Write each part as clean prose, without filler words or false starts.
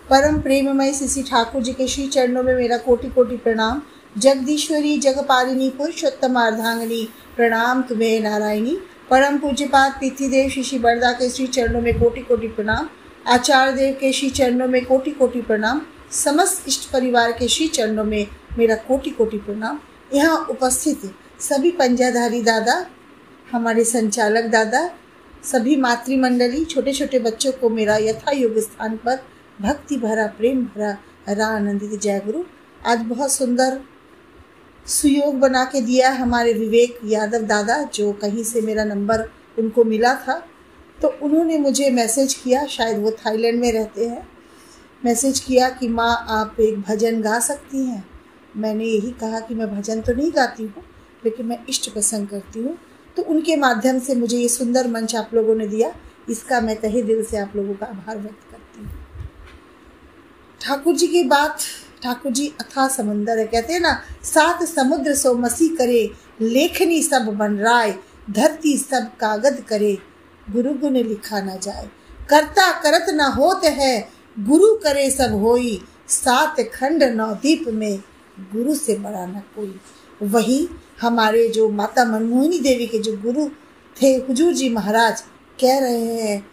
परम प्रेममय श्री ठाकुर जी के श्री चरणों में मेरा कोटि कोटि प्रणाम। जगदीश्वरी जगपालिनी पुरुषोत्तम अर्धांगिनी प्रणाम तुम्हें नारायणी। परम पूज्यपाद पृथ्वीदेव श्री बरदा के श्री चरणों में कोटि कोटि प्रणाम। आचार्य देव के श्री चरणों में कोटि कोटि प्रणाम। समस्त इष्ट परिवार के श्री चरणों में मेरा कोटि कोटि प्रणाम। यहाँ उपस्थित सभी पंजाधारी दादा, हमारे संचालक दादा, सभी मातृमंडली, छोटे छोटे बच्चों को मेरा यथा योग स्थान पर भक्ति भरा प्रेम भरा हरा आनंदित जय गुरु। आज बहुत सुंदर सुयोग बना के दिया हमारे विवेक यादव दादा, जो कहीं से मेरा नंबर उनको मिला था, तो उन्होंने मुझे मैसेज किया, शायद वो थाईलैंड में रहते हैं। मैसेज किया कि माँ आप एक भजन गा सकती हैं। मैंने यही कहा कि मैं भजन तो नहीं गाती हूँ, लेकिन मैं इष्ट प्रसंग करती हूँ। तो उनके माध्यम से मुझे ये सुंदर मंच आप लोगों ने दिया, इसका मैं तहे दिल से आप लोगों का आभार व्यक्त करती हूँ। ठाकुर जी की बात, ठाकुर जी अथाह समंदर है, कहते हैं ना, सात समुद्र सो मसी करे, लेखनी सब बन राय, धरती सब कागज करे, गुरु गुण लिखा न जाए, करता करत न होत है, गुरु करे सब होई, सात खंड नौ दीप में, गुरु से बड़ा न कोई। वही हमारे जो माता मनमोहिनी देवी के जो गुरु थे हुजूर जी महाराज, कह रहे हैं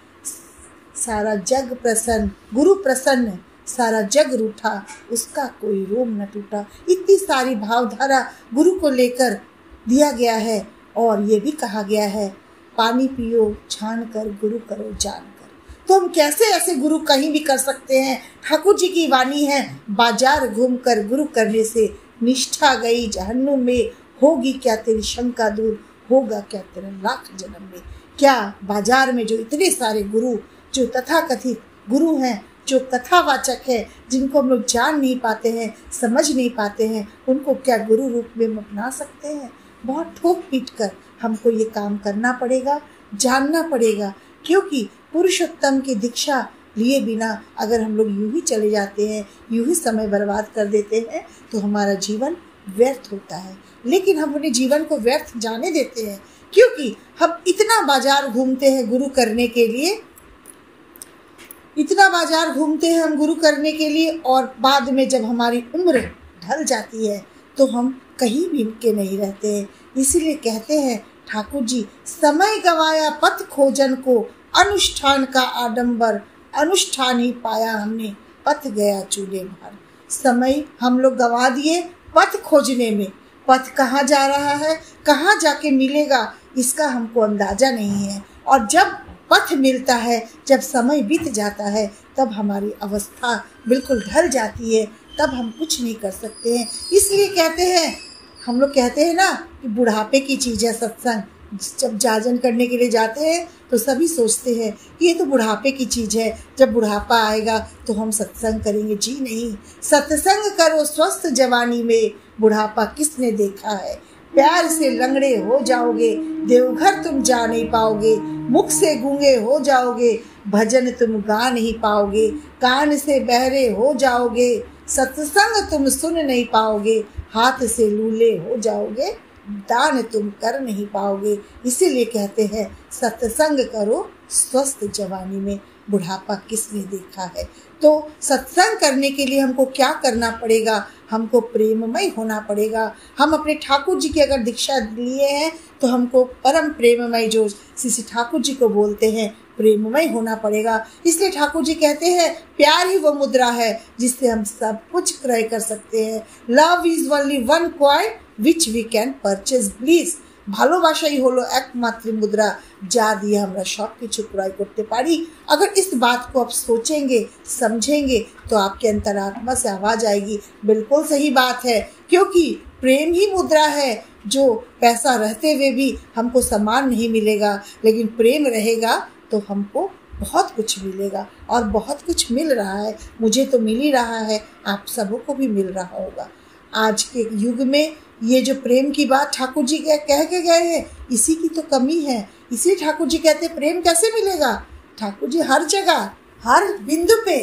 सारा जग प्रसन्न, गुरु प्रसन्न सारा जग रूठा, उसका कोई रोम न टूटा। इतनी सारी भावधारा गुरु को लेकर दिया गया है। और ये भी कहा गया है, पानी पियो छान कर, गुरु करो जान कर। तो हम कैसे ऐसे गुरु कहीं भी कर सकते हैं? ठाकुर जी की वाणी है, बाजार घूम कर गुरु करने से निष्ठा गई जहन्नुम में, होगी क्या तेरी शंका दूर, होगा क्या तेरा लाख जन्म में। क्या बाजार में जो इतने सारे गुरु, जो तथाकथित गुरु हैं, जो कथावाचक है, जिनको हम लोग जान नहीं पाते हैं, समझ नहीं पाते हैं, उनको क्या गुरु रूप में हम अपना सकते हैं? बहुत ठोक पीट कर हमको ये काम करना पड़ेगा, जानना पड़ेगा। क्योंकि पुरुषोत्तम की दीक्षा लिए बिना अगर हम लोग यूं ही चले जाते हैं, यूं ही समय बर्बाद कर देते हैं, तो हमारा जीवन व्यर्थ होता है। लेकिन हम अपने जीवन को व्यर्थ जाने देते हैं, क्योंकि हम इतना बाजार घूमते हैं गुरु करने के लिए, इतना बाजार घूमते हैं हम गुरु करने के लिए, और बाद में जब हमारी उम्र ढल जाती है तो हम कहीं भी के नहीं रहते हैं। इसीलिए कहते हैं ठाकुर जी, समय गवाया पथ खोजन को, अनुष्ठान का आडंबर अनुष्ठान ही पाया हमने, पथ गया चूल्हे भर। समय हम लोग गवा दिए पथ खोजने में। पथ कहाँ जा रहा है, कहाँ जाके मिलेगा, इसका हमको अंदाजा नहीं है। और जब पथ मिलता है, जब समय बीत जाता है, तब हमारी अवस्था बिल्कुल ढल जाती है, तब हम कुछ नहीं कर सकते हैं। इसलिए कहते हैं, हम लोग कहते हैं ना कि बुढ़ापे की चीज़ है सत्संग। जब जाजन करने के लिए जाते हैं तो सभी सोचते हैं कि ये तो बुढ़ापे की चीज़ है, जब बुढ़ापा आएगा तो हम सत्संग करेंगे। जी नहीं, सत्संग करो स्वस्थ जवानी में, बुढ़ापा किसने देखा है। प्यार से लंगड़े हो जाओगे, देवघर तुम जा नहीं पाओगे, मुख से गूंगे हो जाओगे, भजन तुम गा नहीं पाओगे, कान से बहरे हो जाओगे, सत्संग तुम सुन नहीं पाओगे, हाथ से लूले हो जाओगे, दान तुम कर नहीं पाओगे। इसीलिए कहते हैं सत्संग करो स्वस्थ जवानी में, बुढ़ापा किसने देखा है। तो सत्संग करने के लिए हमको क्या करना पड़ेगा? हमको प्रेममय होना पड़ेगा। हम अपने ठाकुर जी की अगर दीक्षा लिए हैं तो हमको परम प्रेममय, जो श्री ठाकुर जी को बोलते हैं, प्रेममय होना पड़ेगा। इसलिए ठाकुर जी कहते हैं प्यार ही वो मुद्रा है जिससे हम सब कुछ क्रय कर सकते हैं। Love is only one coin which we can purchase bliss. ভালোবাসাই হলো একমাত্র মুদ্রা যা দিয়ে আমরা সব কিছু ক্রয় করতে পারি। अगर इस बात को आप सोचेंगे, समझेंगे, तो आपके अंतरात्मा से आवाज़ आएगी, बिल्कुल सही बात है। क्योंकि प्रेम ही मुद्रा है, जो पैसा रहते हुए भी हमको सम्मान नहीं मिलेगा, लेकिन प्रेम रहेगा तो हमको बहुत कुछ मिलेगा। और बहुत कुछ मिल रहा है, मुझे तो मिल ही रहा है, आप सबों को भी मिल रहा होगा। आज के युग में ये जो प्रेम की बात ठाकुर जी कह के गए हैं, इसी की तो कमी है। इसलिए ठाकुर जी कहते हैं प्रेम कैसे मिलेगा। ठाकुर जी हर जगह, हर बिंदु पे,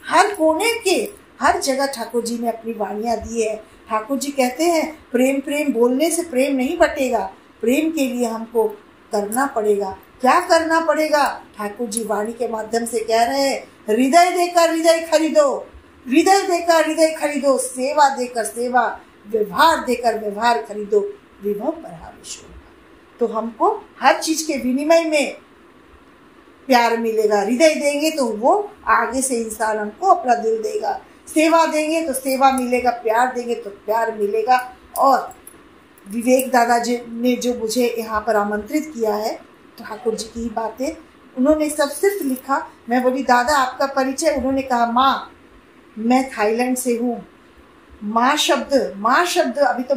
हर कोने के, हर जगह ठाकुर जी ने अपनी वाणियाँ दी है। ठाकुर जी कहते हैं प्रेम प्रेम बोलने से प्रेम नहीं बटेगा, प्रेम के लिए हमको करना पड़ेगा, क्या करना पड़ेगा? ठाकुर जी वाणी के माध्यम से कह रहे हैं, हृदय देकर हृदय खरीदो, हृदय देकर हृदय खरीदो, सेवा देकर सेवा, व्यवहार देकर व्यवहार खरीदो, विभव परावेश होगा। तो हमको हर चीज के विनिमय में प्यार मिलेगा। हृदय देंगे तो वो आगे से इंसान हमको अपना दिल देगा, सेवा देंगे तो सेवा मिलेगा, प्यार देंगे तो प्यार मिलेगा। और विवेक दादा जी ने जो मुझे यहाँ पर आमंत्रित किया है, ठाकुर जी की ही बातें, उन्होंने सब सिर्फ लिखा। मैं बोली दादा आपका परिचय? उन्होंने कहा माँ, मैं थाईलैंड से हूँ। माँ शब्द अभी तो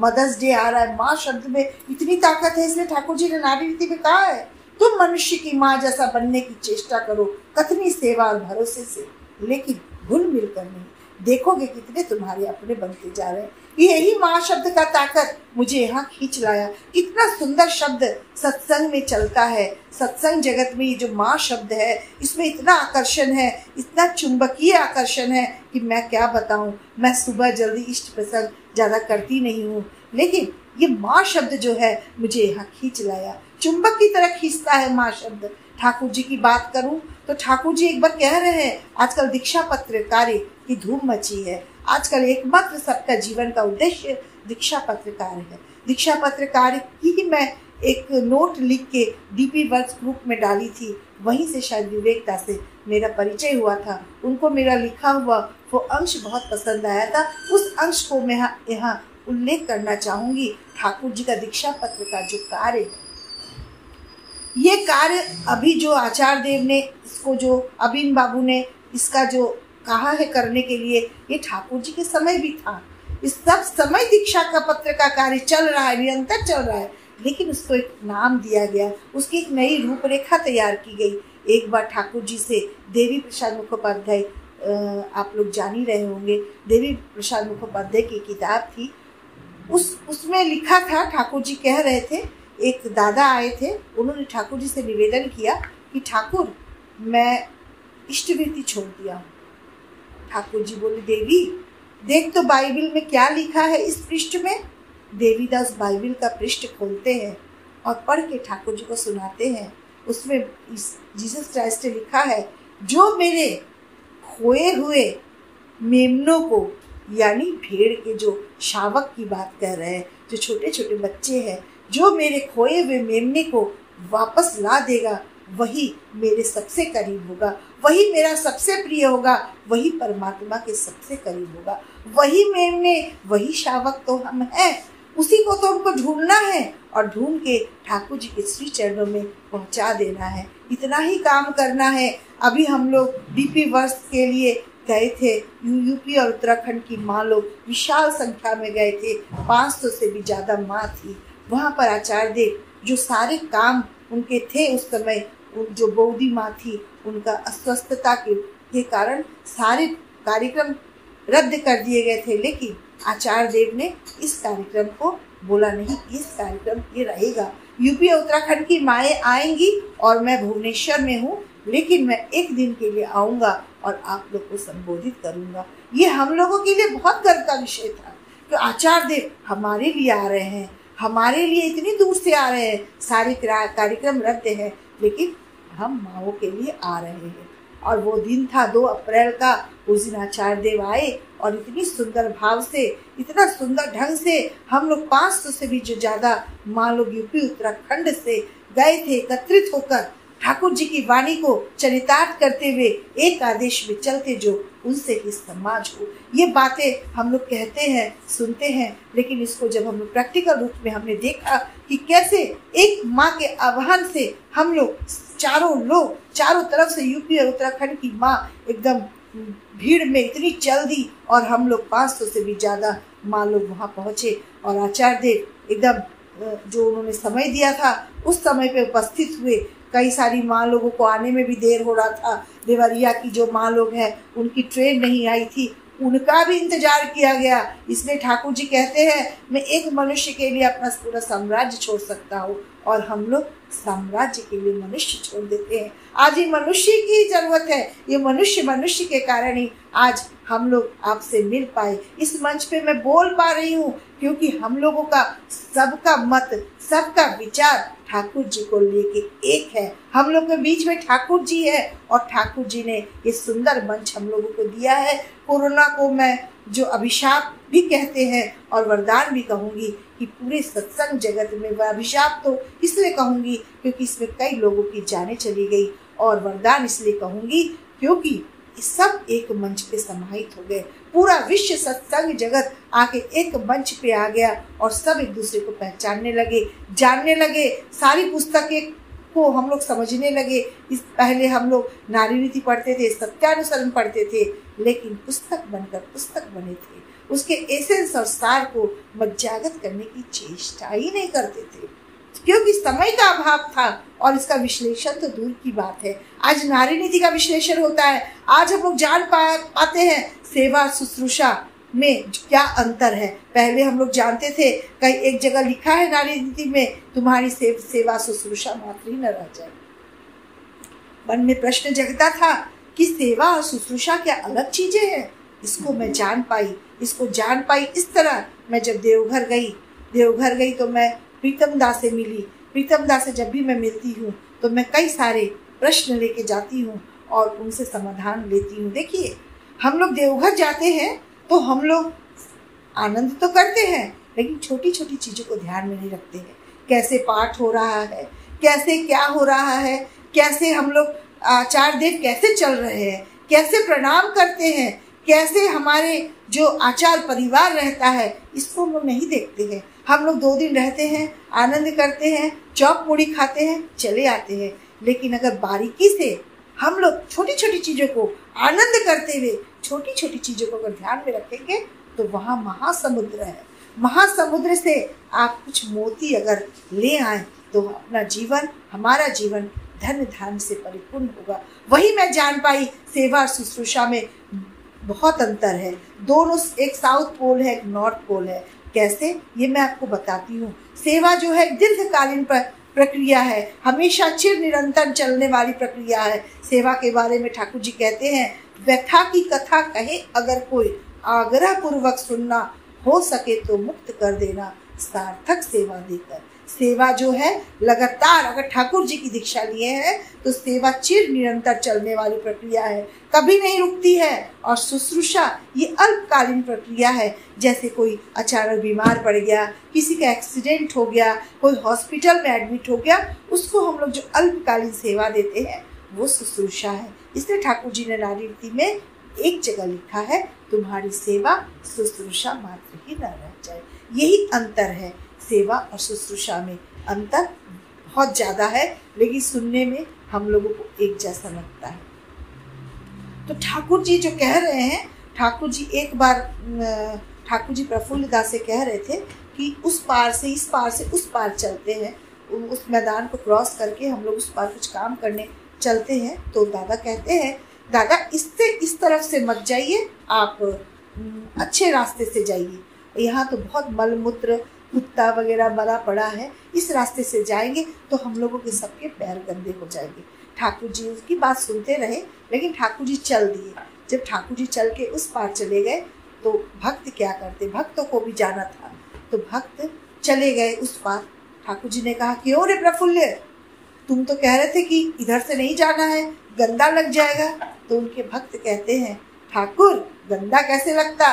मदर्स डे आ रहा है, माँ शब्द में इतनी ताकत है, इसलिए ठाकुर जी ने नारी रीति में कहा है, तुम मनुष्य की माँ जैसा बनने की चेष्टा करो, कतनी सेवा और भरोसे से, लेकिन घुल मिल कर नहीं। देखोगे कितने तुम्हारे अपने बनते जा रहे हैं। यही माँ शब्द का ताकत मुझे यहाँ खींच लाया। इतना सुंदर शब्द सत्संग में चलता है। सत्संग जगत में ये जो माँ शब्द है, इसमें इतना आकर्षण है, इतना चुंबकीय आकर्षण है कि मैं क्या बताऊँ। मैं सुबह जल्दी इष्ट प्रसंग ज़्यादा करती नहीं हूँ, लेकिन ये माँ शब्द जो है मुझे यहाँ खींच लाया, चुंबक की तरह खींचता है माँ शब्द। ठाकुर जी की बात करूं तो ठाकुर जी एक बार कह रहे हैं, आजकल दीक्षा पत्र कार्य की धूम मची है। आजकल एकमात्र सबका जीवन का उद्देश्य दीक्षा पत्र कार्य है। दीक्षा पत्र कार्य की मैं एक नोट लिख के डीपी वर्क्स ग्रुप में डाली थी, वहीं से शायद विवेकता से मेरा परिचय हुआ था। उनको मेरा लिखा हुआ वो अंश बहुत पसंद आया था। उस अंश को मैं यहाँ उल्लेख करना चाहूँगी। ठाकुर जी का दीक्षा पत्र का जो कार्य, ये कार्य अभी जो आचार्य देव ने इसको, जो अबिन बाबू ने इसका जो कहा है करने के लिए, ये ठाकुर जी के समय भी था। इस सब समय दीक्षा का पत्र का कार्य चल रहा है, निरंतर चल रहा है, लेकिन उसको एक नाम दिया गया, उसकी एक नई रूपरेखा तैयार की गई। एक बार ठाकुर जी से देवी प्रसाद मुखोपाध्याय, आप लोग जान ही रहे होंगे, देवी प्रसाद मुखोपाध्याय की किताब थी, उसमें लिखा था, ठाकुर जी कह रहे थे, एक दादा आए थे, उन्होंने ठाकुर जी से निवेदन किया कि ठाकुर मैं इष्टवृत्ति छोड़ दिया हूँ। ठाकुर जी बोले, देवी देख तो बाइबल में क्या लिखा है इस पृष्ठ में। देवीदास बाइबल का पृष्ठ खोलते हैं और पढ़ के ठाकुर जी को सुनाते हैं। उसमें जीसस क्राइस्ट ने लिखा है, जो मेरे खोए हुए मेमनों को, यानी भेड़ के जो शावक की बात कर रहे हैं, जो छोटे छोटे बच्चे हैं, जो मेरे खोए हुए मेमने को वापस ला देगा, वही मेरे सबसे करीब होगा, वही मेरा सबसे प्रिय होगा, वही परमात्मा के सबसे करीब होगा। वही मेमने, वही शावक तो हम हैं, उसी को तो हमको ढूंढना है और ढूंढ के ठाकुर जी के श्री चरणों में पहुंचा देना है। इतना ही काम करना है। अभी हम लोग डीपी वर्ष के लिए गए थे, यूपी और उत्तराखंड की माँ लोग विशाल संख्या में गए थे, 500 से भी ज़्यादा माँ थी। वहाँ पर आचार्य देव जो सारे काम उनके थे उस समय, जो बौदी माँ थी, उनका अस्वस्थता के कारण सारे कार्यक्रम रद्द कर दिए गए थे, लेकिन आचार्य देव ने इस कार्यक्रम को बोला नहीं, इस कार्यक्रम ये रहेगा। यूपी और उत्तराखंड की माएँ आएंगी और मैं भुवनेश्वर में हूँ, लेकिन मैं एक दिन के लिए आऊँगा और आप लोग को संबोधित करूँगा। ये हम लोगों के लिए बहुत गर्व का विषय था कि आचार्य देव हमारे लिए आ रहे हैं, हमारे लिए इतनी दूर से आ रहे हैं, सारे कार्यक्रम रद्द हैं, लेकिन हम माओ के लिए आ रहे हैं। और वो दिन था 2 अप्रैल का। उस दिन आचार्य देव आए और इतनी सुंदर भाव से, इतना सुंदर ढंग से हम लोग 500 से भी जो ज़्यादा माँ लोग यूपी उत्तराखंड से गए थे, एकत्रित होकर ठाकुर जी की वाणी को चरितार्थ करते हुए एक आदेश में चलते, जो उनसे ही समाज हो। ये बातें हम लोग कहते हैं, सुनते हैं, लेकिन इसको जब हम लोग प्रैक्टिकल रूप में हमने देखा कि कैसे एक माँ के आह्वान से हम लोग चारों तरफ से यूपी और उत्तराखंड की माँ एकदम भीड़ में इतनी चल दी और हम लोग 500 से भी ज़्यादा माँ लोग वहाँ पहुँचे और आचार्य देव एकदम जो उन्होंने समय दिया था उस समय पे उपस्थित हुए। कई सारी माँ लोगों को आने में भी देर हो रहा था। देवरिया की जो माँ लोग हैं उनकी ट्रेन नहीं आई थी, उनका भी इंतजार किया गया। इसलिए ठाकुर जी कहते हैं, मैं एक मनुष्य के लिए अपना पूरा साम्राज्य छोड़ सकता हूँ, और हम लोग साम्राज्य के लिए मनुष्य छोड़ देते हैं। आज ये मनुष्य की जरूरत है, ये मनुष्य के कारण ही आज हम लोग आपसे मिल पाए, इस मंच पे मैं बोल पा रही हूँ, क्योंकि हम लोगों का सबका मत, सबका विचार ठाकुर जी को लेके एक है। हम लोग के बीच में ठाकुर जी है और ठाकुर जी ने ये सुंदर मंच हम लोगों को दिया है। कोरोना को मैं जो अभिशाप भी कहते हैं और वरदान भी कहूँगी कि पूरे सत्संग जगत में, वह अभिशाप तो इसलिए कहूँगी क्योंकि इसमें कई लोगों की जानें चली गई, और वरदान इसलिए कहूँगी क्योंकि सब एक मंच पे समाहित हो गए। पूरा विश्व सत्संग जगत आके एक मंच पे आ गया और सब एक दूसरे को पहचानने लगे, जानने लगे। सारी पुस्तकें को हम लोग समझने लगे। इस पहले हम लोग नारी नीति पढ़ते थे, सत्यानुसरण पढ़ते थे, लेकिन पुस्तक बनकर पुस्तक बने थे। उसके एसेंस और सार को मज्जागत करने की चेष्टा ही नहीं करते थे, क्योंकि समय का अभाव था और इसका विश्लेषण तो दूर की बात है। आज नारी नीति का विश्लेषण होता है। आज हम लोग जान पाते हैं सेवा शुश्रूषा में क्या अंतर है। पहले हम लोग जानते थे, कहीं एक जगह लिखा है नारी नीति में, तुम्हारी सेवा शुश्रूषा मात्र ही न रह जाए। मन में प्रश्न जगता था कि सेवा और शुश्रूषा क्या अलग चीजें हैं। इसको मैं जान पाई इस तरह। मैं जब देवघर गई तो मैं प्रीतम दास से मिली। प्रीतम दास से जब भी मैं मिलती हूँ तो मैं कई सारे प्रश्न लेके जाती हूँ और उनसे समाधान लेती हूँ। देखिए, हम लोग देवघर जाते हैं तो हम लोग आनंद तो करते हैं, लेकिन छोटी छोटी चीज़ों को ध्यान में नहीं रखते हैं। कैसे पाठ हो रहा है, कैसे क्या हो रहा है, कैसे हम लोग आचार देव कैसे चल रहे हैं, कैसे प्रणाम करते हैं, कैसे हमारे जो आचार परिवार रहता है, इसको हम लोग नहीं देखते हैं। हम लोग 2 दिन रहते हैं, आनंद करते हैं, चौक मुड़ी खाते हैं, चले आते हैं। लेकिन अगर बारीकी से हम लोग छोटी छोटी चीज़ों को आनंद करते हुए छोटी छोटी चीज़ों को अगर ध्यान में रखेंगे तो वहाँ महासमुद्र है। महासमुद्र से आप कुछ मोती अगर ले आए तो अपना जीवन, हमारा जीवन धन धान से परिपूर्ण होगा। वही मैं जान पाई, सेवा और शुश्रूषा में बहुत अंतर है। दोनों, एक साउथ पोल है, एक नॉर्थ पोल है। कैसे, ये मैं आपको बताती हूँ। सेवा जो है दीर्घकालीन प्रक्रिया है, हमेशा चिर निरंतर चलने वाली प्रक्रिया है। सेवा के बारे में ठाकुर जी कहते हैं, व्यथा की कथा कहे अगर कोई, आग्रह पूर्वक सुनना, हो सके तो मुक्त कर देना सार्थक सेवा देकर। सेवा जो है लगातार, अगर ठाकुर जी की दीक्षा लिए हैं तो सेवा चिर निरंतर चलने वाली प्रक्रिया है, कभी नहीं रुकती है। और शुश्रूषा ये अल्पकालीन प्रक्रिया है। जैसे कोई अचानक बीमार पड़ गया, किसी का एक्सीडेंट हो गया, कोई हॉस्पिटल में एडमिट हो गया, उसको हम लोग जो अल्पकालीन सेवा देते हैं वो शुश्रूषा है। इसलिए ठाकुर जी ने नारी नीति में एक जगह लिखा है, तुम्हारी सेवा शुश्रूषा मात्र ही न रह जाए। यही अंतर है, सेवा और शुश्रूषा में अंतर बहुत ज़्यादा है, लेकिन सुनने में हम लोगों को एक जैसा लगता है। तो ठाकुर जी जो कह रहे हैं, ठाकुर जी एक बार ठाकुर जी प्रफुल्ल दास से कह रहे थे कि उस पार से इस पार से उस पार चलते हैं, उस मैदान को क्रॉस करके हम लोग उस पार कुछ काम करने चलते हैं। तो दादा कहते हैं, दादा इससे इस तरफ से मत जाइए, आप अच्छे रास्ते से जाइए, यहाँ तो बहुत मलमूत्र कुत्ता वगैरह भरा पड़ा है, इस रास्ते से जाएंगे तो हम लोगों के सबके पैर गंदे हो जाएंगे। ठाकुर जी उसकी बात सुनते रहे, लेकिन ठाकुर जी चल दिए। जब ठाकुर जी चल के उस पार चले गए तो भक्त क्या करते, भक्तों को भी जाना था, तो भक्त चले गए उस पार। ठाकुर जी ने कहा, क्यों रे प्रफुल्ल, तुम तो कह रहे थे कि इधर से नहीं जाना है, गंदा लग जाएगा। तो उनके भक्त कहते हैं, ठाकुर गंदा कैसे लगता,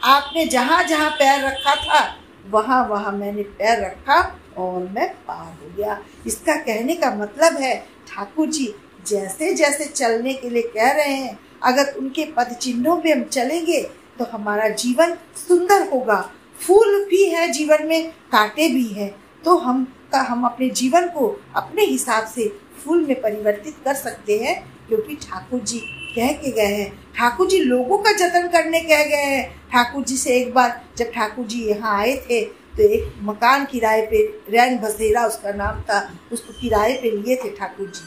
आपने जहाँ जहाँ पैर रखा था वहाँ वहाँ मैंने पैर रखा और मैं पार हो गया। इसका कहने का मतलब है, ठाकुर जी जैसे जैसे चलने के लिए कह रहे हैं, अगर उनके पद चिन्हों पे हम चलेंगे तो हमारा जीवन सुंदर होगा। फूल भी है जीवन में, कांटे भी हैं, तो हम अपने जीवन को अपने हिसाब से फूल में परिवर्तित कर सकते हैं, क्योंकि ठाकुर जी कह के गए हैं। ठाकुर जी लोगों का जतन करने कह गए हैं। ठाकुर जी से एक बार जब ठाकुर जी यहाँ आए थे तो एक मकान किराए पे, रैन बसेरा उसका नाम था, उसको किराए पे लिए थे ठाकुर जी।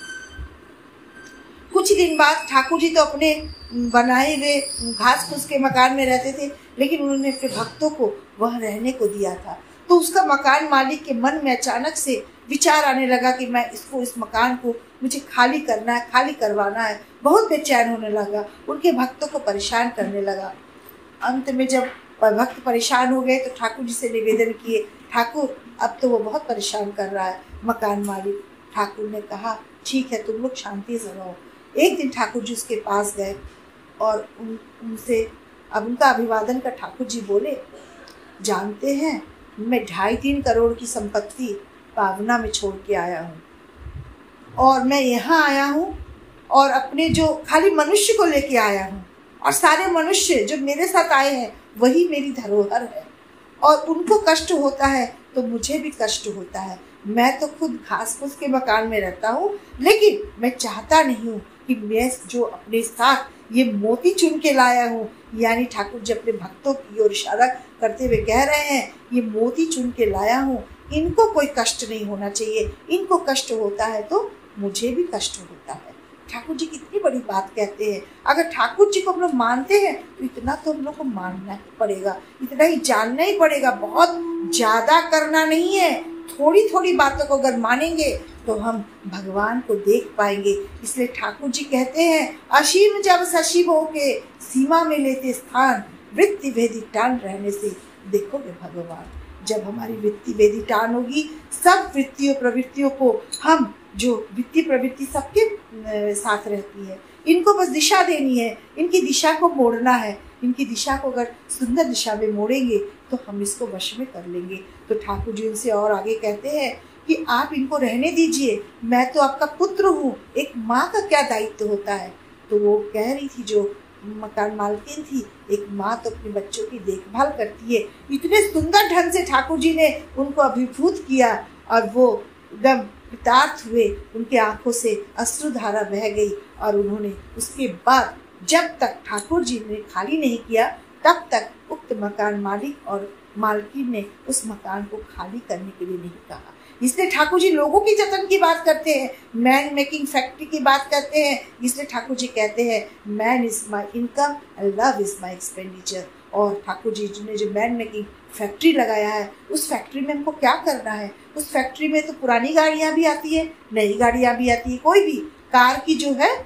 कुछ दिन बाद ठाकुर जी तो अपने बनाए हुए घास फूस के मकान में रहते थे, लेकिन उन्होंने अपने भक्तों को वह रहने को दिया था। तो उसका मकान मालिक के मन में अचानक से विचार आने लगा कि मैं इस मकान को मुझे खाली करना है, खाली करवाना है। बहुत बेचैन होने लगा, उनके भक्तों को परेशान करने लगा। अंत में जब भक्त परेशान हो गए तो ठाकुर जी से निवेदन किए, ठाकुर अब तो वो बहुत परेशान कर रहा है मकान मालिक। ठाकुर ने कहा ठीक है, तुम लोग शांति से रहो। एक दिन ठाकुर जी उसके पास गए और उनसे अब उनका अभिवादन कर ठाकुर जी बोले, जानते हैं मैं 2.5-3 करोड़ की संपत्ति पावना में छोड़ के आया हूँ, और मैं यहाँ आया हूँ और अपने जो खाली मनुष्य को लेके आया हूँ, और सारे मनुष्य जो मेरे साथ आए हैं वही मेरी धरोहर है, और उनको कष्ट होता है तो मुझे भी कष्ट होता है। मैं तो खुद घास फूस के मकान में रहता हूँ, लेकिन मैं चाहता नहीं हूँ कि मैं जो अपने साथ ये मोती चुन के लाया हूँ, यानी ठाकुर जी अपने भक्तों की ओर इशारा करते हुए कह रहे हैं, ये मोती चुन के लाया हूँ, इनको कोई कष्ट नहीं होना चाहिए। इनको कष्ट होता है तो मुझे भी कष्ट होता है। ठाकुर जी कितनी बड़ी बात कहते हैं। अगर ठाकुर जी को हम लोग मानते हैं तो इतना तो हम लोग को मानना ही पड़ेगा, इतना ही जानना ही पड़ेगा। बहुत ज़्यादा करना नहीं है, थोड़ी थोड़ी बातों को अगर मानेंगे तो हम भगवान को देख पाएंगे। इसलिए ठाकुर जी कहते हैं, असीम जब ससीम होके सीमा में लेते स्थान, वृत्ति भेदी टान रहने से देखोगे भगवान। जब हमारी वृत्ति भेदी टान होगी, सब वृत्तियों प्रवृत्तियों को हम जो वृत्ति प्रवृत्ति सबके साथ रहती है, इनको बस दिशा देनी है, इनकी दिशा को मोड़ना है। इनकी दिशा को अगर सुंदर दिशा में मोड़ेंगे तो हम इसको वश में कर लेंगे। तो ठाकुर जी उनसे और आगे कहते हैं कि आप इनको रहने दीजिए, मैं तो आपका पुत्र हूँ, एक माँ का क्या दायित्व होता है। तो वो कह रही थी, जो मकान मालकिन थी, एक माँ तो अपने बच्चों की देखभाल करती है। इतने सुंदर ढंग से ठाकुर जी ने उनको अभिभूत किया और वो एकदम कृतार्थ हुए, उनके आंखों से अश्रुधारा बह गई। और उन्होंने उसके बाद जब तक ठाकुर जी ने खाली नहीं किया, तब तक उक्त मकान मालिक और मालकिन ने उस मकान को खाली करने के लिए नहीं कहा। इसलिए ठाकुर जी लोगों की जतन की बात करते हैं, मैन मेकिंग फैक्ट्री की बात करते हैं। इसलिए ठाकुर जी कहते हैं, man is my income and love is my expenditure. और ठाकुर जी ने जो मैन मेकिंग फैक्ट्री लगाया है, उस फैक्ट्री में हमको क्या करना है। उस फैक्ट्री में तो पुरानी गाड़ियाँ भी आती है, नई गाड़ियाँ भी आती है। कोई भी कार की जो है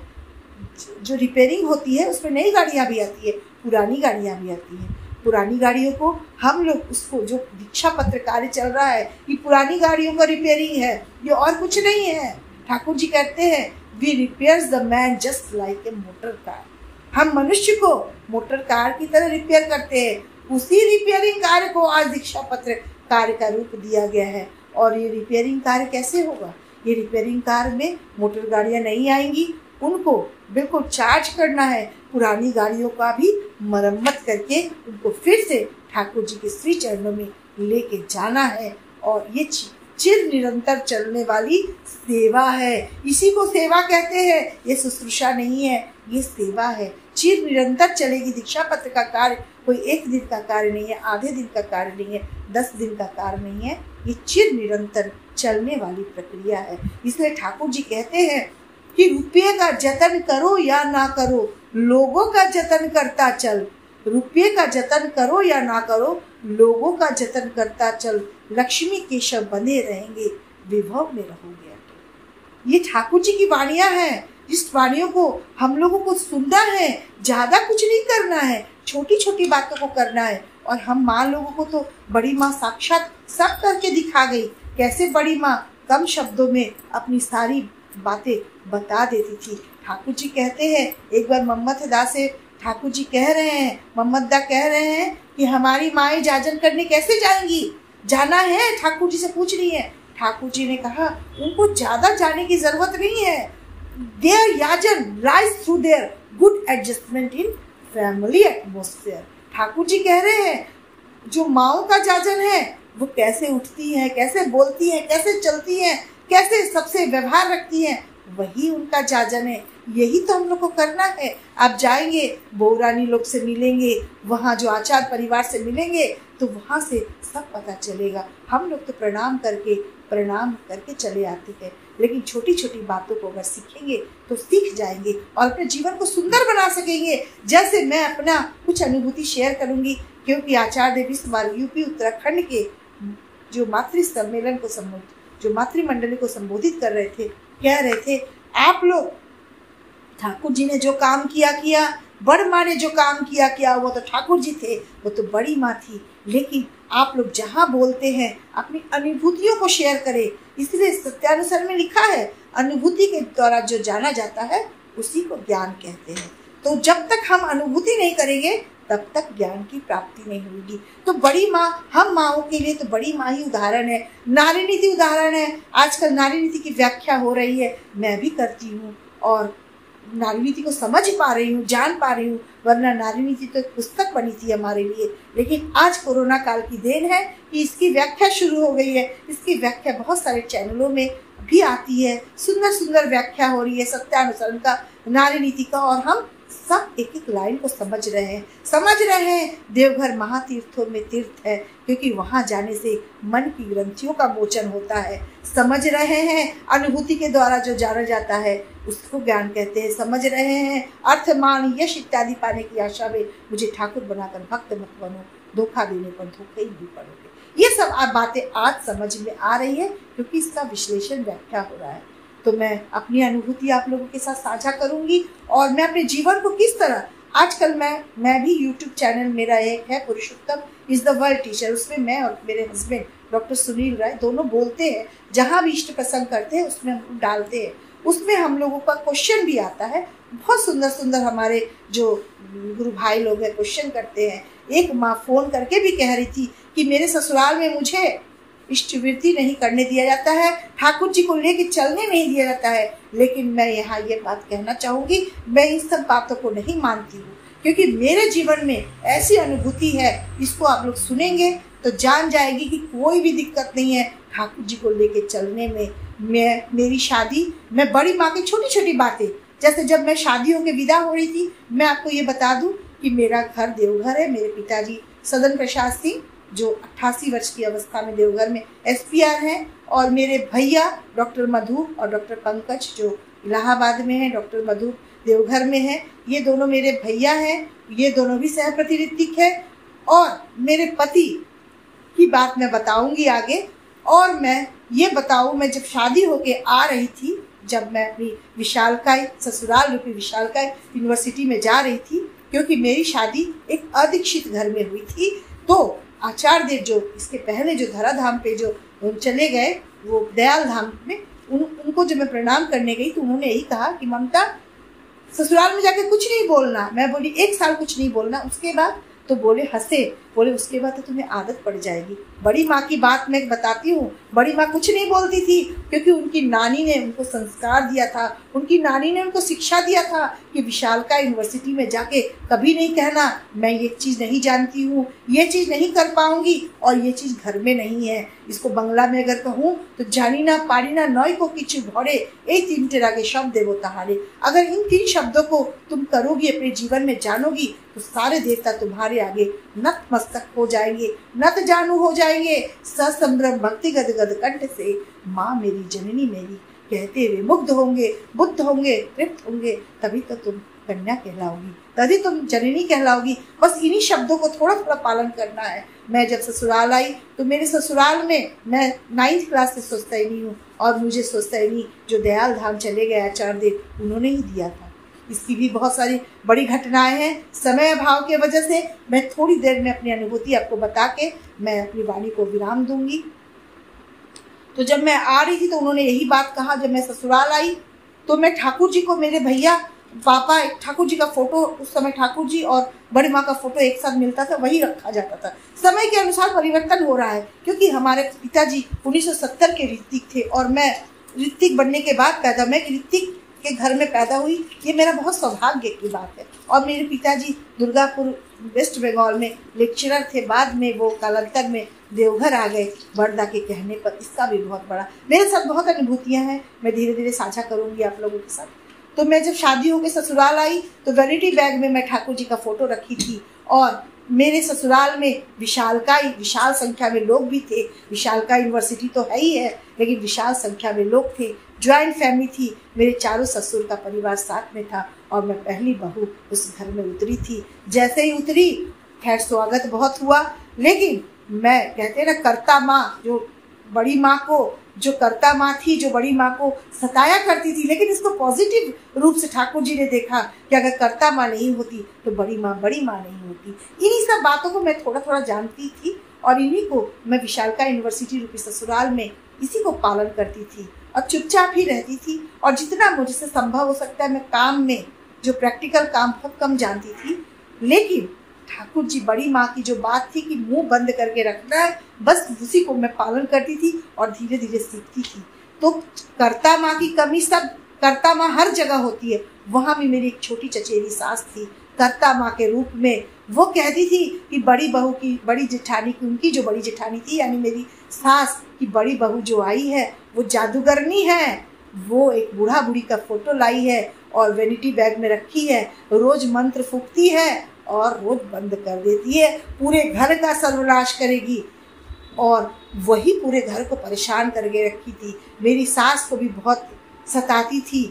जो रिपेयरिंग होती है, उसमें नई गाड़ियाँ भी आती है, पुरानी गाड़ियाँ भी आती हैं। पुरानी गाड़ियों को हम लोग उसको जो दीक्षा पत्र कार्य चल रहा है, ये पुरानी गाड़ियों का रिपेयरिंग है, ये और कुछ नहीं है। ठाकुर जी कहते हैं, we repairs the man just like a motor car. हम मनुष्य को मोटर कार की तरह रिपेयर करते हैं। उसी रिपेयरिंग कार्य को आज दीक्षा पत्र कार्य का रूप दिया गया है। और ये रिपेयरिंग कार्य कैसे होगा? ये रिपेयरिंग कार्य में मोटर गाड़ियाँ नहीं आएंगी, उनको बिल्कुल चार्ज करना है, पुरानी गाड़ियों का भी मरम्मत करके उनको फिर से ठाकुर जी के श्री चरणों में लेके जाना है। और ये चिर निरंतर चलने वाली सेवा है। इसी को सेवा कहते हैं। ये शुश्रूषा नहीं है, ये सेवा है। चिर निरंतर चलेगी। दीक्षा पत्र का कार्य कोई एक दिन का कार्य नहीं है, आधे दिन का कार्य नहीं है, 10 दिन का कार्य नहीं है, ये चिर निरंतर चलने वाली प्रक्रिया है। इसलिए ठाकुर जी कहते हैं कि रुपये का जतन करो या ना करो, लोगों का जतन करता चल। रुपये का जतन करो या ना करो, लोगों का जतन करता चल। लक्ष्मी केशव बने रहेंगे, विभव में रहोगे। ये ठाकुर जी की वाणियां हैं। इस वाणियों को हम लोगों को सुनना है, ज्यादा कुछ नहीं करना है, छोटी छोटी बातों को करना है। और हम माँ लोगों को तो बड़ी माँ साक्षात सब करके दिखा गई। कैसे बड़ी माँ कम शब्दों में अपनी सारी बातें बता देती थी। ठाकुर जी कहते हैं, एक बार मोहम्मद दा से ठाकुर जी कह रहे हैं, मोहम्मद दा कह रहे हैं कि हमारी माएँ जाजन करने कैसे जाएंगी, जाना है? ठाकुर जी से पूछ रही है। ठाकुर जी ने कहा, उनको ज्यादा जाने की जरूरत नहीं है। देयर याजन lies through their good adjustment in family atmosphere. Thakur ji कह रहे हैं, जो माओ का जाजन है वो कैसे उठती हैं, कैसे बोलती हैं, कैसे चलती हैं, कैसे सबसे व्यवहार रखती हैं, वही उनका जाजन है। यही तो हम लोग को करना है। आप जाएंगे, बहुरानी लोग से मिलेंगे, वहाँ जो आचार परिवार से मिलेंगे, तो वहाँ से सब पता चलेगा। हम लोग तो प्रणाम करके चले आते हैं, लेकिन छोटी छोटी बातों को अगर सीखेंगे तो सीख जाएंगे और अपने जीवन को सुंदर बना सकेंगे। जैसे मैं अपना कुछ अनुभूति शेयर करूंगी, क्योंकि आचार्य देव इस बार यूपी उत्तराखंड के जो मातृ सम्मेलन को जो मातृमंडली को संबोधित कर रहे थे, कह रहे थे आप लोग, ठाकुर जी ने जो काम किया, बड़ माँ ने जो काम किया, वो तो ठाकुर जी थे, वो तो बड़ी माँ थी। लेकिन आप लोग जहाँ बोलते हैं अपनी अनुभूतियों को शेयर करें। इसलिए सत्यानुसार में लिखा है अनुभूति के द्वारा जो जाना जाता है उसी को ज्ञान कहते हैं। तो जब तक हम अनुभूति नहीं करेंगे तब तक ज्ञान की प्राप्ति नहीं होगी। तो बड़ी माँ, हम माँओं के लिए तो बड़ी माँ ही उदाहरण है, नारी नीति उदाहरण है। आजकल नारी नीति की व्याख्या हो रही है, मैं भी करती हूँ और नारी नीति को समझ पा रही हूँ, जान पा रही हूँ। वरना नारी नीति तो एक पुस्तक बनी थी हमारे लिए, लेकिन आज कोरोना काल की देन है कि इसकी व्याख्या शुरू हो गई है। इसकी व्याख्या बहुत सारे चैनलों में भी आती है, सुंदर सुंदर व्याख्या हो रही है सत्यानुसरण का, नारी नीति का, और हम सब एक एक लाइन को समझ रहे हैं। देवघर महातीर्थों में तीर्थ है, क्योंकि वहां जाने से मन की ग्रंथियों का मोचन होता है। समझ रहे हैं अनुभूति के द्वारा जो जाना जाता है उसको ज्ञान कहते हैं। समझ रहे हैं अर्थ, मान, यश इत्यादि पाने की आशा में मुझे ठाकुर बनाकर भक्त मत बनो, धोखा देने पर धोखे ही पड़ोगे। ये सब बातें आज समझ में आ रही है क्योंकि इसका विश्लेषण व्याख्या हो रहा है। तो मैं अपनी अनुभूति आप लोगों के साथ साझा करूंगी और मैं अपने जीवन को किस तरह, आजकल मैं भी यूट्यूब चैनल मेरा एक है पुरुषोत्तम इज द वर्ल्ड टीचर, उसमें मैं और मेरे हस्बैंड डॉक्टर सुनील राय दोनों बोलते हैं। जहाँ भी इष्ट प्रसंग करते हैं उसमें हम डालते हैं। उसमें हम लोगों का क्वेश्चन भी आता है, बहुत सुंदर सुंदर हमारे जो गुरु भाई लोग हैं क्वेश्चन करते हैं। एक माँ फोन करके भी कह रही थी कि मेरे ससुराल में मुझे इष्टवृत्ति नहीं करने दिया जाता है, ठाकुर जी को लेके चलने नहीं दिया जाता है। लेकिन मैं यहाँ ये बात कहना चाहूँगी, मैं इन सब बातों को नहीं मानती हूँ, क्योंकि मेरे जीवन में ऐसी अनुभूति है, इसको आप लोग सुनेंगे तो जान जाएगी कि कोई भी दिक्कत नहीं है ठाकुर जी को लेके चलने में। मेरी शादी, मैं बड़ी माँ की छोटी छोटी बातें, जैसे जब मैं शादियों के विदा हो रही थी, मैं आपको ये बता दूं कि मेरा घर देवघर है। मेरे पिताजी सदन प्रसाद सिंह जो 88 वर्ष की अवस्था में देवघर में SPR हैं, और मेरे भैया डॉक्टर मधु और डॉक्टर पंकज जो इलाहाबाद में हैं, डॉक्टर मधु देवघर में है। ये दोनों मेरे भैया हैं, ये दोनों भी सह प्रतिनिधिक है। और मेरे पति की बात मैं बताऊंगी आगे। और मैं ये बताऊं, मैं जब शादी होके आ रही थी, जब मैं अपनी विशालकाय ससुराल रूपी विशालकाय यूनिवर्सिटी में जा रही थी, क्योंकि मेरी शादी एक अदीक्षित घर में हुई थी, तो आचार्य देव जो इसके पहले जो धराधाम पे जो चले गए, वो दयाल धाम में, उनको जब मैं प्रणाम करने गई तो उन्होंने यही कहा कि ममता ससुराल में जाके कुछ नहीं बोलना। मैं बोली 1 साल कुछ नहीं बोलना। उसके बाद तो बोले, हंसे, बोले उसके बाद तो तुम्हें आदत पड़ जाएगी। बड़ी माँ की बात मैं बताती हूँ, बड़ी माँ कुछ नहीं बोलती थी क्योंकि उनकी नानी ने उनको संस्कार दिया था, उनकी नानी ने उनको शिक्षा दिया था कि विशालकाय यूनिवर्सिटी में जाके कभी नहीं कहना मैं ये चीज़ नहीं जानती हूँ, ये चीज़ नहीं कर पाऊंगी, और ये चीज़ घर में नहीं है। इसको बंगला में अगर कहूँ तो जानी ना पारी ना नॉय को किचु भौड़े, ए 3 तरह के शब्द देवो तहारे। अगर इन 3 शब्दों को तुम करोगी, अपने जीवन में जानोगी, तो सारे देवता तुम्हारे आगे नतमस्तक हो जाएंगे, नत जानू हो जाएंगे। ससंभ्रम भक्ति गद गद कंठ से माँ मेरी जननी मेरी कहते हुए मुग्ध होंगे, बुद्ध होंगे, तृप्त होंगे, तभी तो तुम कन्या कहलाओगी, तभी तुम जननी कहलाओगी। बस इन्हीं शब्दों को थोड़ा थोड़ा पालन करना है। मैं जब ससुराल आई तो मेरे ससुराल में मैं 9th क्लास से सोचतैनी हूँ, और मुझे सोचतैनी जो दयाल धाम चले गए आचार्य देव, उन्होंने ही दिया था। इसकी भी बहुत सारी बड़ी घटनाएं हैं। समय अभाव के वजह से मैं थोड़ी देर में अपनी अनुभूति आपको बता के मैं अपनी वाणी को विराम दूंगी। तो जब मैं आ रही थी तो उन्होंने यही बात कहा। जब मैं ससुराल आई तो मैं ठाकुर जी को, मेरे भैया पापा, ठाकुर जी का फोटो, उस समय ठाकुर जी और बड़ी माँ का फोटो एक साथ मिलता था, वही रखा जाता था। समय के अनुसार परिवर्तन हो रहा है, क्योंकि हमारे पिताजी 1970 के ऋतिक थे और मैं ऋतिक बनने के बाद पैदा, मैं ऋतिक के घर में पैदा हुई। ये मेरा बहुत सौभाग्य की बात है। और मेरे पिताजी दुर्गापुर वेस्ट बंगाल में लेक्चरर थे, बाद में वो कालांतर में देवघर आ गए बड़दा के कहने पर। इसका भी बहुत बड़ा मेरे साथ बहुत अनुभूतियाँ हैं, मैं धीरे धीरे साझा करूँगी आप लोगों के साथ। तो मैं जब शादी होकर ससुराल आई तो वैनिटी बैग में मैं ठाकुर जी का फोटो रखी थी, और मेरे ससुराल में विशाल संख्या में लोग भी थे। विशालकाय यूनिवर्सिटी तो है ही है, लेकिन विशाल संख्या में लोग थे। ज्वाइंट फैमिली थी, मेरे चारों ससुर का परिवार साथ में था, और मैं पहली बहू उस घर में उतरी थी। जैसे ही उतरी, खैर स्वागत बहुत हुआ, लेकिन मैं कहते हैं ना, कर्ता माँ जो बड़ी माँ को, जो कर्ता माँ थी, जो बड़ी माँ को सताया करती थी, लेकिन इसको पॉजिटिव रूप से ठाकुर जी ने देखा कि अगर कर्ता माँ नहीं होती तो बड़ी माँ नहीं होती। इन्हीं सब बातों को मैं थोड़ा थोड़ा जानती थी और इन्हीं को मैं विशालका यूनिवर्सिटी रूपी ससुराल में इसी को पालन करती थी और चुपचाप ही रहती थी। और जितना मुझसे संभव हो सकता है मैं काम में, जो प्रैक्टिकल काम, बहुत कम जानती थी, लेकिन ठाकुर जी बड़ी माँ की जो बात थी कि मुंह बंद करके रखना है, बस उसी को मैं पालन करती थी और धीरे धीरे सीखती थी। तो कर्ता माँ की कमी, सब कर्ता माँ हर जगह होती है, वहाँ भी मेरी एक छोटी चचेरी सास थी कर्ता माँ के रूप में। वो कहती थी कि बड़ी बहू की, बड़ी जेठानी की, उनकी जो बड़ी जेठानी थी यानी मेरी सास की बड़ी बहू जो आई है वो जादूगरनी है। वो एक बूढ़ा बूढ़ी का फोटो लाई है और वैनिटी बैग में रखी है, रोज मंत्र फूकती है और रोज बंद कर देती है, पूरे घर का सर्वनाश करेगी। और वही पूरे घर को परेशान करके रखी थी। मेरी सास को भी बहुत सताती थी।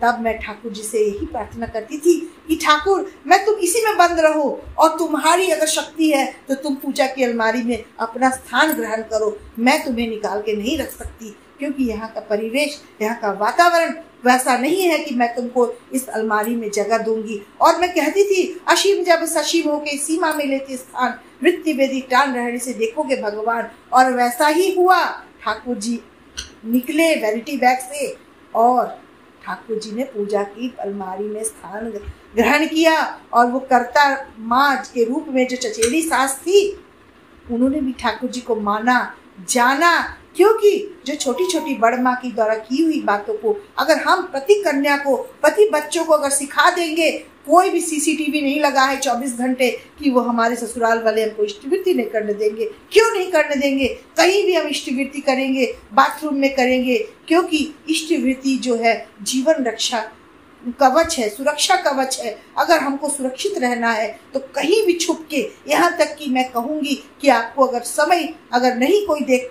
तब मैं ठाकुर जी से यही प्रार्थना करती थी कि ठाकुर, मैं तुम इसी में बंद रहो और तुम्हारी अगर शक्ति है तो तुम पूजा की अलमारी में अपना स्थान ग्रहण करो, मैं तुम्हें निकाल के नहीं रख सकती, क्योंकि यहाँ का परिवेश, यहाँ का वातावरण वैसा नहीं है कि मैं तुमको इस अलमारी में जगह दूंगी। और मैं कहती थी, असीम जब ससीम होके सीमा में लेती स्थान, वृत्ति वेदी टान रहने से देखोगे भगवान। और वैसा ही हुआ। ठाकुर जी निकले वैनिटी बैग से और ठाकुर जी ने पूजा की अलमारी में स्थान ग्रहण किया। और वो कर्ता माँ के रूप में जो चचेरी सास थी, उन्होंने भी ठाकुर जी को माना, जाना, क्योंकि जो छोटी छोटी बड़ माँ की द्वारा की हुई बातों को अगर हम प्रति कन्या को, प्रति बच्चों को अगर सिखा देंगे, कोई भी सीसीटीवी नहीं लगा है 24 घंटे कि वो हमारे ससुराल वाले हमको इष्टवृत्ति नहीं करने देंगे। क्यों नहीं करने देंगे? कहीं भी हम इष्टवृत्ति करेंगे, बाथरूम में करेंगे, क्योंकि इष्टवृत्ति जो है जीवन रक्षा कवच है, सुरक्षा कवच है। अगर हमको सुरक्षित रहना है तो कहीं भी छुप के, यहाँ तक कि मैं कहूँगी कि आपको अगर समय अगर नहीं कोई देख,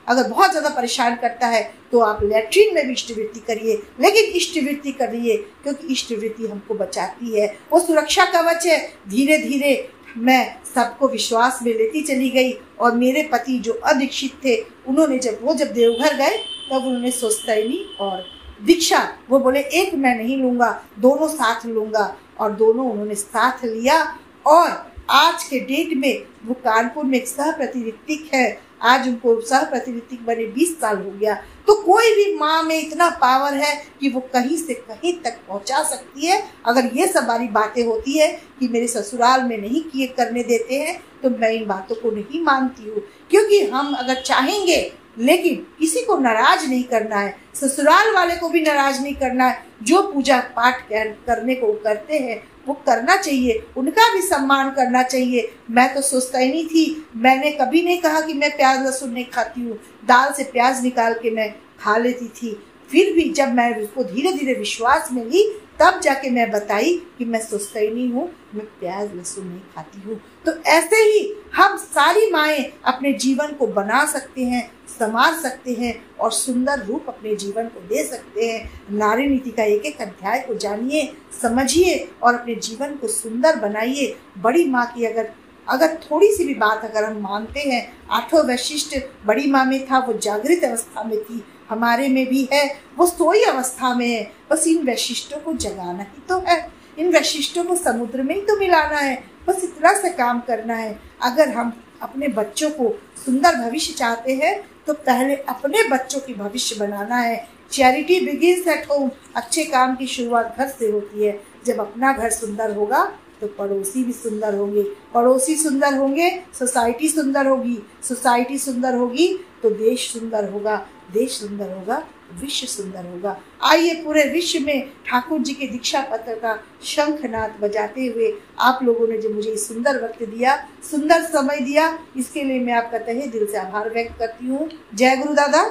अगर बहुत ज़्यादा परेशान करता है तो आप लैट्रिन में भी इष्टवृत्ति करिए, लेकिन इष्टवृत्ति करिए, क्योंकि इष्टवृत्ति हमको बचाती है, वो सुरक्षा कवच है। धीरे धीरे मैं सबको विश्वास में लेती चली गई। और मेरे पति जो अदीक्षित थे, उन्होंने जब देवघर गए तब उन्होंने सोस्ताइनी और दीक्षा, वो बोले एक मैं नहीं लूँगा, दोनों साथ लूँगा। और दोनों उन्होंने साथ लिया। और आज के डेट में वो कानपुर में एक सह प्रतिनिधिक है। आज उनको सह प्रतिनिधिक बने 20 साल हो गया। तो कोई भी माँ में इतना पावर है कि वो कहीं से कहीं तक पहुँचा सकती है। अगर ये सब वाली बातें होती है कि मेरे ससुराल में नहीं किए करने देते हैं, तो मैं इन बातों को नहीं मानती हूँ। क्योंकि हम अगर चाहेंगे, लेकिन किसी को नाराज नहीं करना है, ससुराल वाले को भी नाराज नहीं करना है। जो पूजा पाठ करने को करते हैं वो करना चाहिए, उनका भी सम्मान करना चाहिए। मैं तो सोचता ही नहीं थी, मैंने कभी नहीं कहा कि मैं प्याज लहसुन नहीं खाती हूँ, दाल से प्याज निकाल के मैं खा लेती थी। फिर भी जब मैं उसको धीरे धीरे विश्वास में ली, तब जाके मैं बताई कि मैं सोचता ही नहीं हूँ, मैं प्याज लहसुन नहीं खाती हूँ। तो ऐसे ही हम सारी माएँ अपने जीवन को बना सकते हैं, संवार सकते हैं और सुंदर रूप अपने जीवन को दे सकते हैं। नारी नीति का एक एक अध्याय को जानिए, समझिए और अपने जीवन को सुंदर बनाइए। बड़ी माँ की अगर थोड़ी सी भी बात अगर हम मानते हैं, 8वां वैशिष्ट बड़ी माँ में था, वो जागृत अवस्था में थी, हमारे में भी है, वो सोई अवस्था में है। बस इन वैशिष्टों को जगाना ही तो है, इन वैशिष्टों को समुद्र में ही तो मिलाना है, बस इतना से काम करना है। अगर हम अपने बच्चों को सुंदर भविष्य चाहते हैं तो पहले अपने बच्चों की भविष्य बनाना है। Charity begins at home. अच्छे काम की शुरुआत घर से होती है। जब अपना घर सुंदर होगा तो पड़ोसी भी सुंदर होंगे, पड़ोसी सुंदर होंगे, सोसाइटी सुंदर होगी, सोसाइटी सुंदर होगी तो देश सुंदर होगा, देश सुंदर होगा, विश्व सुंदर होगा। आइए पूरे विश्व में ठाकुर जी के दीक्षा पत्र का शंखनाद बजाते हुए आप लोगों ने जो मुझे सुंदर वक्त दिया, सुंदर समय दिया, इसके लिए मैं आपका तहे दिल से आभार व्यक्त करती हूँ। जय गुरु दादा।